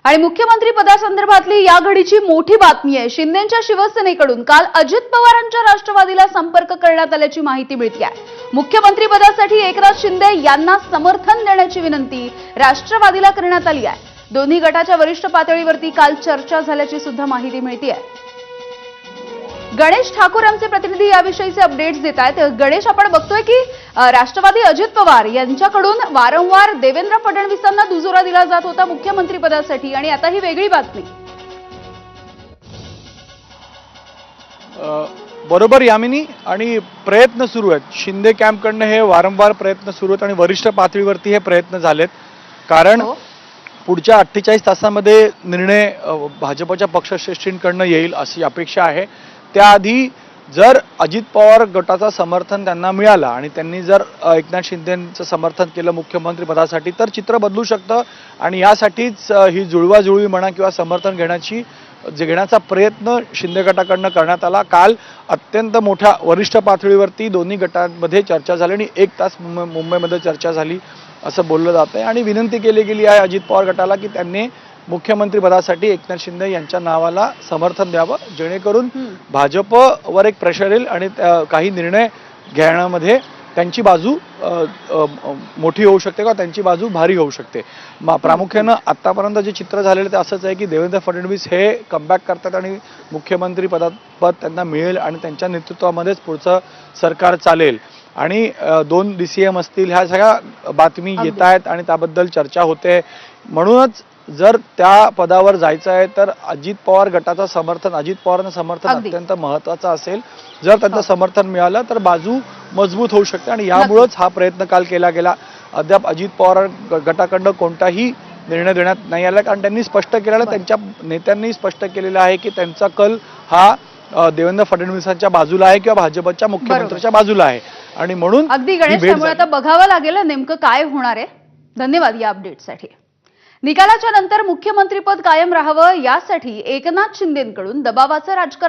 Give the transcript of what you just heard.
आणि मुख्यमंत्री पदासंदर्भातली या घडीची मोठी बातमी आहे। शिंदेंच्या शिवसेनेकडून काल अजित पवारांच्या राष्ट्रवादीला संपर्क करण्यात आल्याची माहिती मिळते आहे। मुख्यमंत्री पदासाठी एकनाथ शिंदे यांना समर्थन देण्याची विनंती राष्ट्रवादीला करण्यात आली आहे। दोन्ही गटाच्या वरिष्ठ पातळीवरती काल चर्चा झाल्याची सुद्धा माहिती मिळते आहे। गणेश ठाकूर आमचे प्रतिनिधी याविषयीचे अपडेट्स देत आहेत। गणेश, आपण बघतोय की राष्ट्रवादी अजित पवार यांच्याकडून वारंवार देवेंद्र फडणवीसांना दुजोरा दिला जात होता मुख्यमंत्री पदासाठी, आणि आता ही वेगळी बातमी। बरोबर यामिनी, आणि प्रयत्न सुरू आहेत शिंदे कॅम्पकडनं, हे वारंवार प्रयत्न सुरू आहेत आणि वरिष्ठ पातळीवरती हे प्रयत्न झालेत। कारण पुढच्या 48 तासांमध्ये निर्णय भाजपच्या पक्षश्रेष्ठींकडनं येईल अशी अपेक्षा आहे। त्याआधी जर अजित पवार गटाचा समर्थन त्यांना मिळाला आणि त्यांनी जर एकनाथ शिंदेंचं समर्थन केलं मुख्यमंत्री पदासाठी, तर चित्र बदलू शकतं। आणि यासाठीच ही जुळवाजुळवी म्हणा किंवा समर्थन घेण्याचा प्रयत्न शिंदे गटाकडनं करण्यात आला। काल अत्यंत मोठ्या वरिष्ठ पातळीवरती दोन्ही गटांमध्ये चर्चा झाली आणि 1 तास मुंबईमध्ये चर्चा झाली असं बोललं जात आहे। आणि विनंती केली गेली आहे अजित पवार गटाला की त्यांनी मुख्यमंत्री पदासाठी एकनाथ शिंदे यांच्या नावाला समर्थन द्यावं, जेणेकरून भाजपवर एक प्रेशर येईल आणि काही निर्णय घेण्यामध्ये त्यांची बाजू मोठी होऊ शकते किंवा त्यांची बाजू भारी होऊ शकते। प्रामुख्यानं आतापर्यंत जे चित्र झालेलं ते असंच आहे की देवेंद्र फडणवीस हे कमबॅक करतात आणि मुख्यमंत्री पद त्यांना मिळेल आणि त्यांच्या नेतृत्वामध्येच पुढचं सरकार चालेल। आणि 2 DCM असतील, ह्या सगळ्या बातमी येत आहेत आणि त्याबद्दल चर्चा होते। म्हणूनच जर त्या पदावर जायचं आहे तर अजित पवार गटाचं समर्थन, अजित पवारांचं समर्थन अत्यंत महत्त्वाचं असेल। जर त्यांचं समर्थन मिळालं तर बाजू मजबूत होऊ शकते आणि यामुळेच हा प्रयत्न काल केला गेला। अद्याप अजित पवार गटाकडनं कोणताही निर्णय देण्यात नाही आला, कारण त्यांनी स्पष्ट केलेलं, त्यांच्या नेत्यांनी स्पष्ट केलेलं आहे की त्यांचा कल हा देवेंद्र फडणवीसांच्या बाजूला आहे किंवा भाजपच्या मुख्यमंत्र्यांच्या बाजूला आहे। आणि म्हणून अगदी गणेश, त्यामुळे आता बघावं लागेल नेमकं काय होणार आहे। धन्यवाद या अपडेटसाठी। निकालाच्या नंतर मुख्यमंत्रीपद कायम राहावं यासाठी एकनाथ शिंदेंकडून दबावाचं राजकारण